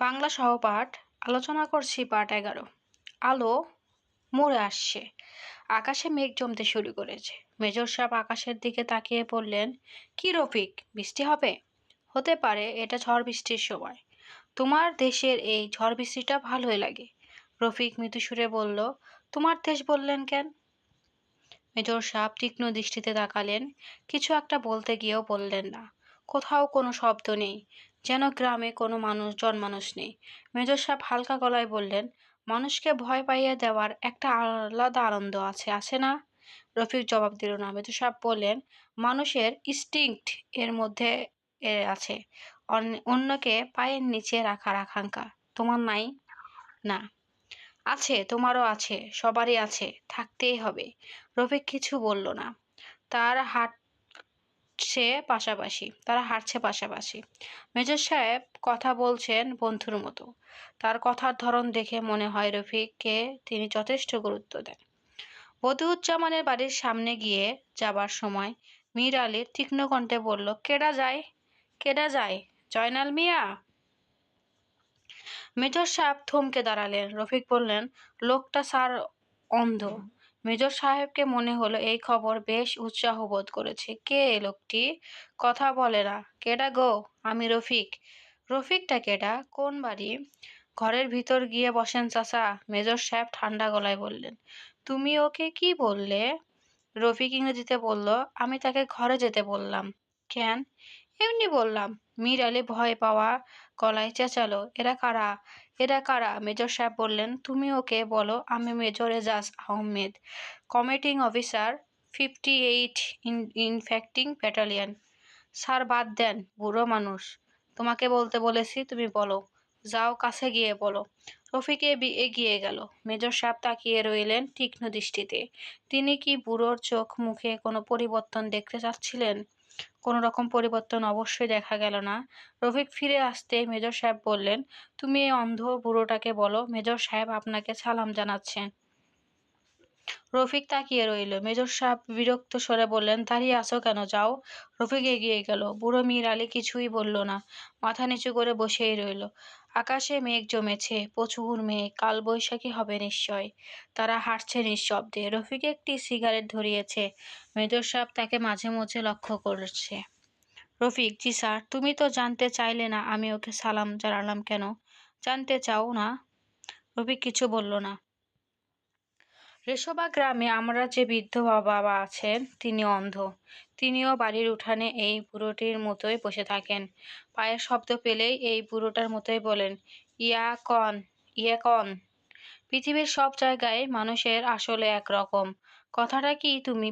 বাংলা সহপাঠ আলোচনা করছি পাঠ 11। আলো মোড়ে আসছে। আকাশে মেঘ জমতে শুরু করেছে। মেজর সাহেব আকাশের দিকে তাকিয়ে বললেন, কি রফিক, বৃষ্টি হবে? হতে পারে, এটা ঝড় বৃষ্টির সময়। তোমার দেশের এই ঝড় বৃষ্টিটা ভালোই লাগে। রফিক মৃদু সুরে বলল, তোমার দেশ বললেন কেন? মেজর সাহেব তীক্ষ্ণ দৃষ্টিতে তাকালেন। কিছু একটা বলতে গিয়েও বললেন না। কোথাও কোনো শব্দ নেই, যেন গ্রামে কোনো জনমানুষ নেই। মেজর সাহেব হালকা গলায় বললেন, মানুষকে ভয় পাইয়ে দেওয়ার একটা আলাদা আনন্দ আছে, আছে না? রফিক জবাব দিল না। মেজর সাহেব বললেন, মানুষের ইনস্টিংক্ট এর মধ্যে আছে, অন্যকে পায়ের নিচে রাখার আকাঙ্ক্ষা। তোমার নাই? না। আছে, তোমারও আছে, সবারই আছে, থাকতেই হবে। রফিক কিছু বলল না। তারা হাঁটছে পাশাপাশি। মেজর সাহেব কথা বলছেন বন্ধুর মতো। তার কথার ধরন দেখে মনে হয় রফিককে তিনি যথেষ্ট গুরুত্ব দেন। বদিউজ্জামানের বাড়ির সামনে গিয়ে যাবার সময় মীর আলীর তীক্ষ্ণ কণ্ঠে বলল, কেডা যায়? কেডা যায়? জয়নাল মিয়া? মেজর সাহেব থমকে দাঁড়ালেন। রফিক বললেন, লোকটা স্যার অন্ধ। মেজর সাহেবকে মনে হলো এই খবর বেশ উৎসাহ বোধ করেছে। কে এ লোকটি? কথা বলে না। কেডা গো? আমি রফিক। রফিকটা কেডা? কোন বাড়ি? ঘরের ভিতর গিয়ে বসেন চাচা, মেজর সাহেব ঠান্ডা গলায় বললেন। তুমি ওকে কি বললে? রফিক ইংরেজিতে বলল, আমি তাকে ঘরে যেতে বললাম। কেন? এমনি বললাম। মীর আলী ভয় পাওয়া গলায় চেঁচালো, এরা কারা? এরা কারা? মেজর সাহেব বললেন, তুমি ওকে বলো আমি major Ejaz Ahmed, commanding officer, 58 infantry battalion. Sir বাদ দেন, বুড়ো মানুষ। তোমাকে বলতে বলেছি, তুমি বলো। যাও, কাছে গিয়ে বলো। রফিক এগিয়ে গেল। মেজর সাহেব তাকিয়ে রইলেন তীক্ষ্ণ দৃষ্টিতে। তিনি কি বুড়োর চোখ মুখে কোনো পরিবর্তন দেখতে চাচ্ছিলেন? কোনো রকম পরিবর্তন অবশ্যই দেখা গেল না। রফিক ফিরে আসতেই মেজর সাহেব বললেন, তুমি এই অন্ধ বুড়োটাকে বলো মেজর সাহেব আপনাকে সালাম জানাচ্ছেন। রফিক তাকিয়ে রইল। মেজর সাহেব বিরক্ত স্বরে বললেন, দাঁড়িয়ে আছো কেন? যাও। রফিক এগিয়ে গেল। বুড়ো মীর আলী কিছুই বলল না, মাথা নিচু করে বসেই রইল। আকাশে মেঘ জমেছে, প্রচুর মেঘ, কাল বৈশাখী হবে নিশ্চয়। তারা হাঁটছে নিঃশব্দে। রফিক একটি সিগারেট ধরিয়েছে। মেজর সাহেব তাকে মাঝে মাঝে লক্ষ্য করছে। রফিক, জি স্যার। তুমি তো জানতে চাইলে না আমি ওকে সালাম জানালাম কেন? জানতে চাও না? রফিক কিছু বলল না। রেশোবা গ্রামে আমরা যে বৃদ্ধ বাবা আছেন, তিনি অন্ধ। তিনিও বাড়ির উঠানে এই বুড়োটির মতোই বসে থাকেন। পায়ের শব্দ পেলেই এই বুড়োটার মতোই বলেন, ইয়া কন, ইয়ে কন। পৃথিবীর সব জায়গায় মানুষের আসলে একরকম। কথাটা কি তুমি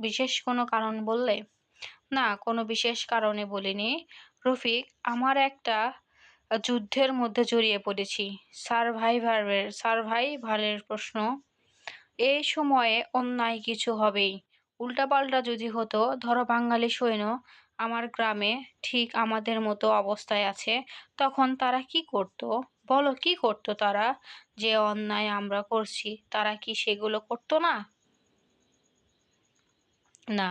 বিশেষ কোনো কারণ বললে? না, কোনো বিশেষ কারণে বলিনি। রফিক, আমার একটা যুদ্ধের মধ্যে জড়িয়ে পড়েছি। সারভাইভালের প্রশ্ন। এই সময়ে অন্যায় কিছু হবেই। উল্টাপাল্টা যদি হতো, ধরো বাঙালি সৈন্য আমার গ্রামে ঠিক আমাদের মতো অবস্থায় আছে, তখন তারা কি করতো? বলো, কি করতো তারা? যে অন্যায় আমরা করছি, তারা কি সেগুলো করতো না? না।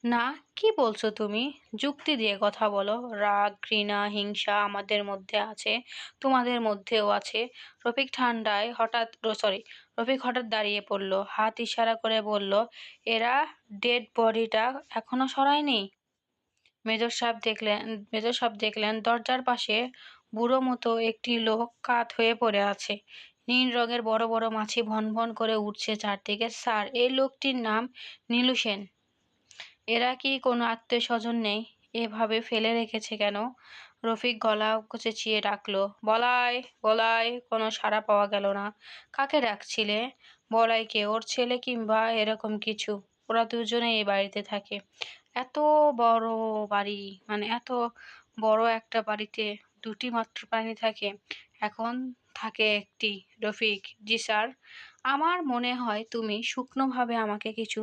না, কি বলছো তুমি? যুক্তি দিয়ে কথা বলো। রাগ, ঘৃণা, হিংসা আমাদের মধ্যে আছে, তোমাদের মধ্যেও আছে। রফিক হঠাৎ দাঁড়িয়ে পড়ল, হাত ইশারা করে বলল, এরা ডেড বডিটা এখনো সরায়নি? মেজর সাহেব দেখলেন দরজার পাশে বুড়ো মতো একটি লোক কাত হয়ে পড়ে আছে। নীল রঙের বড় বড় মাছি ভন ভন করে উঠছে চারদিকে। স্যার, এই লোকটির নাম নীলু সেন। এরা কি কোনো আত্মীয় স্বজন নেই? এভাবে ফেলে রেখেছে কেন? রফিক গলা চেঁচিয়ে ডাকলো, বলাই, বলাই। কোনো সাড়া পাওয়া গেল না। কাকে ডাকছিলে? বলাইকে? ওর ছেলে কিংবা এরকম কিছু? ওরা দুজনেই এই বাড়িতে থাকে। এত বড় বাড়ি, মানে এত বড় একটা বাড়িতে দুটি মাত্র প্রাণী থাকে? এখন থাকে একটি। রফিক, জি স্যার। আমার মনে হয় তুমি শুকনোভাবে আমাকে কিছু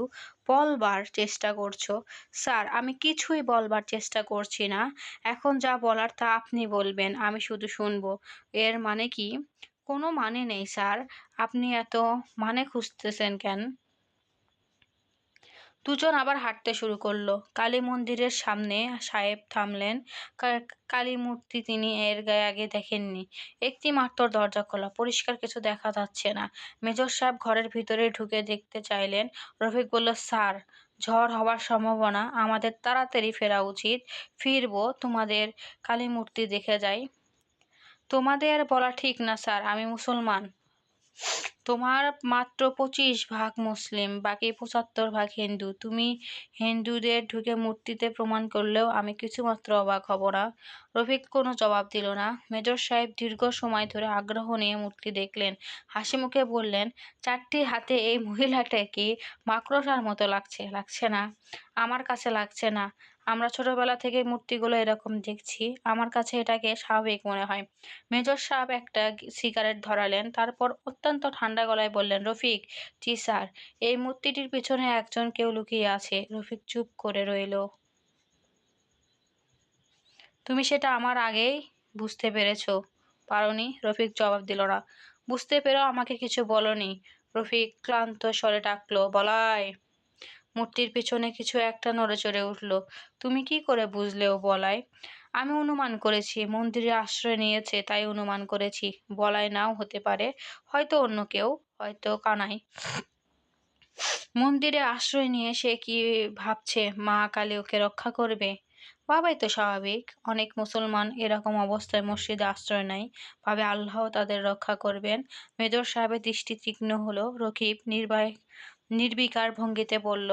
বলবার চেষ্টা করছো। স্যার, আমি কিছুই বলবার চেষ্টা করছি না। এখন যা বলার তা আপনি বলবেন, আমি শুধু শুনবো। এর মানে কি? কোনো মানে নেই স্যার। আপনি এত মানে খুঁজতেছেন কেন? দুজন আবার হাঁটতে শুরু করলো। কালী মন্দিরের সামনে সাহেব থামলেন। কালী মূর্তি তিনি এর গায়ে আগে দেখেননি। একটি মাত্র দরজা খোলা, পরিষ্কার কিছু দেখা যাচ্ছে না। মেজর সাহেব ঘরের ভিতরে ঢুকে দেখতে চাইলেন। রফিক বলল, স্যার, ঝড় হওয়ার সম্ভাবনা, আমাদের তাড়াতাড়ি ফেরা উচিত। ফিরবো, তোমাদের কালী মূর্তি দেখে যাই। তোমাদের বলা ঠিক না স্যার, আমি মুসলমান। তোমার মাত্র 25 ভাগ মুসলিম, বাকি 75 ভাগ হিন্দু। তুমি হিন্দুদের ঢুকে মূর্তিতে প্রমাণ করলেও আমি কিছুমাত্র অবাক হব না। রফিক কোনো জবাব দিল না। মেজর সাহেব দীর্ঘ সময় ধরে আগ্রহ নিয়ে মূর্তি দেখলেন। হাসি মুখে বললেন, চারটি হাতে এই মহিলাটা কি মাকড়সার মতো লাগছে, লাগছে না? আমার কাছে লাগছে না। আমরা ছোটবেলা থেকে মূর্তিগুলো এরকম দেখছি, আমার কাছে এটাকে স্বাভাবিক মনে হয়। মেজর সাহেব একটা সিগারেট ধরালেন, তারপর অত্যন্ত ঠান্ডা গলায় বললেন, রফিক, জি স্যার, এই মূর্তিটির পিছনে একজন কেউ লুকিয়ে আছে। রফিক চুপ করে রইল। তুমি সেটা আমার আগেই বুঝতে পেরেছো? পারোনি? রফিক জবাব দিল না। বুঝতে পেরেও আমাকে কিছু বলনি? রফিক ক্লান্ত স্বরে ডাকলো, বলাই। মূর্তির পিছনে কিছু একটা নড়েচড়ে উঠল। তুমি কি করে বুঝলে ও বলাই? আমি অনুমান করেছি, মন্দিরে আশ্রয় নিয়েছে তাই অনুমান করেছি। বলাই নাও হতে পারে, হয়তো অন্য কেউ, হয়তো কানাই। মন্দিরে আশ্রয় নিয়ে সে কি ভাবছে মা কালী ওকে রক্ষা করবে? ভাবাই তো স্বাভাবিক। অনেক মুসলমান এরকম অবস্থায় মসজিদে আশ্রয় নেয়, ভাবে আল্লাহ তাদের রক্ষা করবেন। মেজর সাহেবের দৃষ্টি তীক্ষ্ণ হলো। রকিব নির্বিকার ভঙ্গিতে বলল,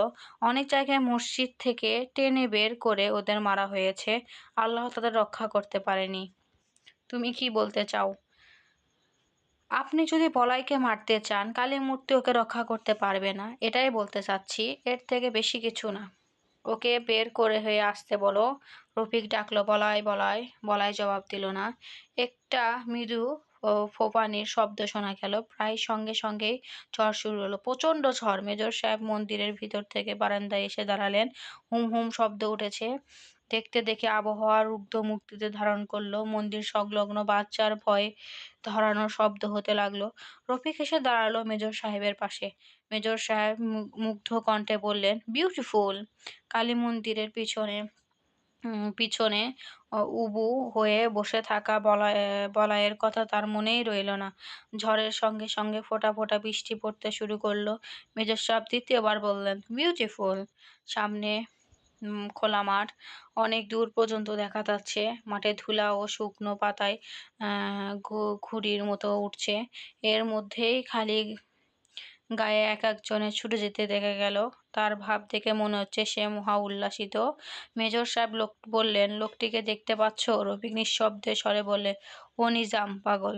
অনেক জায়গায় মসজিদ থেকে টেনে বের করে ওদের মারা হয়েছে, আল্লাহ তাদের রক্ষা করতে পারেনি। তুমি কি বলতে চাও? আপনি যদি বলাইকে মারতে চান, কালী মূর্তি ওকে রক্ষা করতে পারবে না, এটাই বলতে চাচ্ছি। এর থেকে বেশি কিছু না। ওকে বের করে হয়ে আসতে বলো। রফিক ডাকলো, বলাই, বলাই। বলাই জবাব দিল না। একটা মৃদু ফোঁপানির শব্দ শোনা গেল। প্রায় সঙ্গে সঙ্গেই ঝড় শুরু হলো, প্রচণ্ড ঝড়। মেজর সাহেব মন্দিরের ভিতর থেকে বারান্দায় এসে দাঁড়ালেন। হুম হুম শব্দ উঠেছে। দেখতে দেখে আবহাওয়া রুগ্ধ মূর্তিতে ধারণ করলো। মন্দির সংলগ্ন বাচ্চার ভয় ধরানোর শব্দ হতে লাগলো। রফিক এসে দাঁড়ালো মেজর সাহেবের পাশে। মেজর সাহেব মুগ্ধ কণ্ঠে বললেন, বিউটিফুল। কালী মন্দিরের পিছনে উবু হয়ে বসে থাকা বলাইয়ের কথা তার মনেই রইল না। ঝড়ের সঙ্গে সঙ্গে ফোঁটা ফোঁটা বৃষ্টি পড়তে শুরু করলো। মেজর সাহেব দ্বিতীয়বার বললেন, বিউটিফুল। সামনে খোলা মাঠ, অনেক দূর পর্যন্ত দেখা যাচ্ছে। মাঠে ধুলা ও শুকনো পাতায় ঘুড়ির মতো উঠছে। এর মধ্যেই খালি গায়ে এক একজনের ছুটে যেতে দেখা গেল। তার ভাব দেখে মনে হচ্ছে সে মহা উল্লাসিত। মেজর সাহেব বললেন, লোকটিকে দেখতে পাচ্ছ? রফিক নিঃশব্দে স্বরে বললে, ও নিজাম, পাগল।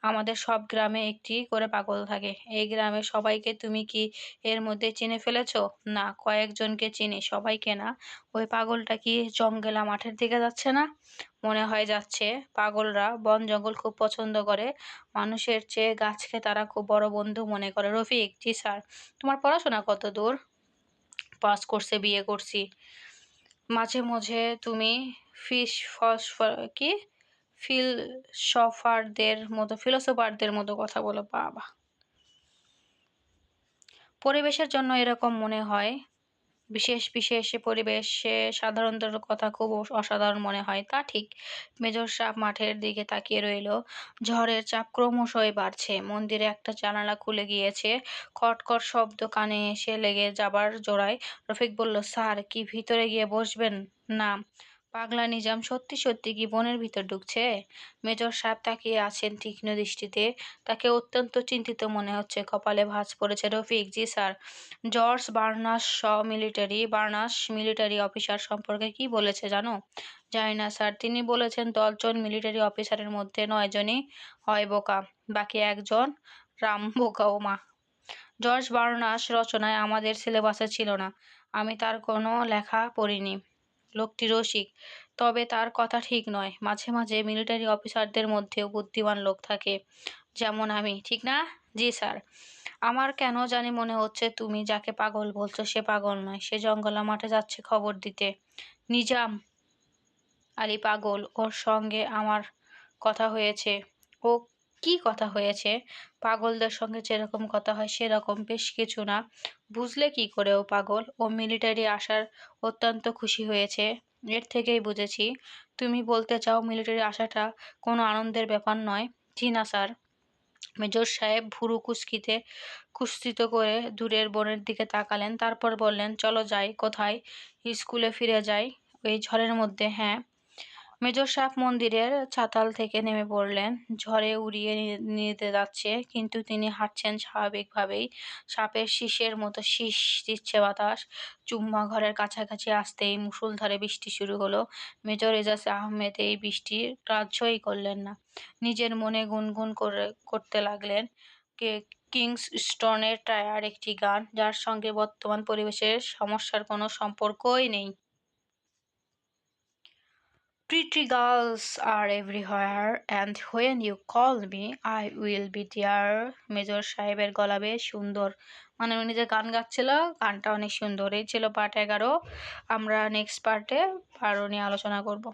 আমাদের সব গ্রামে একটি করে পাগল থাকে। এই গ্রামের সবাইকে তুমি কি এর মধ্যে চিনে ফেলেছ? না, কয়েকজনকে চিনি, সবাইকে না। ওই পাগলটা কি জঙ্গলা মাঠের দিকে যাচ্ছে না? মনে হয় যাচ্ছে। পাগলরা বন জঙ্গল খুব পছন্দ করে। মানুষের চেয়ে গাছকে তারা খুব বড় বন্ধু মনে করে। রফিক, জি স্যার। তোমার পড়াশোনা কত দূর? পাস কোর্সে বিয়ে করছি। মাঝে মাঝে তুমি কি ফিলোসোফারদের মতো কথা বলো। বাবা, পরিবেশের জন্য এরকম মনে হয়। বিশেষ বিশেষ পরিবেশে সাধারণত কথা খুব অসাধারণ মনে হয়। তা ঠিক। মেজর সাহেব মাঠের দিকে তাকিয়ে রইল। ঝড়ের চাপ ক্রমশই বাড়ছে। মন্দিরে একটা জানালা খুলে গিয়েছে। খটখট শব্দ কানে এসে লেগে যাবার জোড়ায়। রফিক বলল, স্যার, কি ভিতরে গিয়ে বসবেন? না। পাগলা নিজাম সত্যি সত্যি কি বনের ভিতর ঢুকছে? মেজর সাহেব তাকিয়ে আছেন তীক্ষ্ণ দৃষ্টিতে। তাকে অত্যন্ত চিন্তিত মনে হচ্ছে। কপালে ভাঁজ পড়েছে। রফিক, জি স্যার। জর্জ বার্নাস মিলিটারি অফিসার সম্পর্কে কি বলেছে জানো? জানি না স্যার। তিনি বলেছেন 10 জন মিলিটারি অফিসারের মধ্যে 9 জনই হয় বোকা, বাকি একজন রামবোকা। জর্জ বার্নাস রচনায় আমাদের সিলেবাসে ছিল না। আমি তার কোনো লেখা পড়িনি। লোকটি রসিক, তবে তার কথা ঠিক নয়। মাঝে মাঝে মিলিটারি অফিসারদের মধ্যেও বুদ্ধিমান লোক থাকে, যেমন আমি, ঠিক না? জি স্যার। আমার কেন জানি মনে হচ্ছে তুমি যাকে পাগল বলছো সে পাগল নয়, সে জঙ্গলা মাঠে যাচ্ছে খবর দিতে। নিজাম আলী পাগল, ওর সঙ্গে আমার কথা হয়েছে। ও কি কথা হয়েছে? পাগলদের সঙ্গে যেরকম কথা হয় সেরকম বেশ কিছু না। বুঝলে কি করে ও পাগল? ও মিলিটারি আসার অত্যন্ত খুশি হয়েছে। এর থেকেই বুঝেছি। তুমি বলতে চাও মিলিটারি আসাটা কোনো আনন্দের ব্যাপার নয়? জি না স্যার। মেজর সাহেব ভুরু কুৎসিত করে দূরের বনের দিকে তাকালেন। তারপর বললেন, চলো যাই। কোথায়? স্কুলে ফিরে যাই। এই ঝড়ের মধ্যে? হ্যাঁ। মেজর সাহেব মন্দিরের চাতাল থেকে নেমে পড়লেন। ঝড়ে উড়িয়ে নিতে যাচ্ছে, কিন্তু তিনি হাঁটছেন স্বাভাবিকভাবেই। সাপের শিসের মতো শিস দিচ্ছে বাতাস। চুম্মা ঘরের কাছাকাছি আসতেই মুষলধারে বৃষ্টি শুরু হলো। মেজর এজাজ আহমেদ এই বৃষ্টি গ্রাহ্যই করলেন না। নিজের মনে গুনগুন করতে লাগলেন কিংস্টনের টায়ার একটি গান, যার সঙ্গে বর্তমান পরিবেশের সমস্যার কোনো সম্পর্কই নেই। Pretty girls are everywhere, and when you call me, I will be there. Major সাহেবের গলা বেশ সুন্দর। মানে উনি যে গান গাচ্ছিল, গানটা অনেক সুন্দর। এই ছিল পার্ট 11। আমরা নেক্সট পার্টে আরো নিয়ে আলোচনা করব।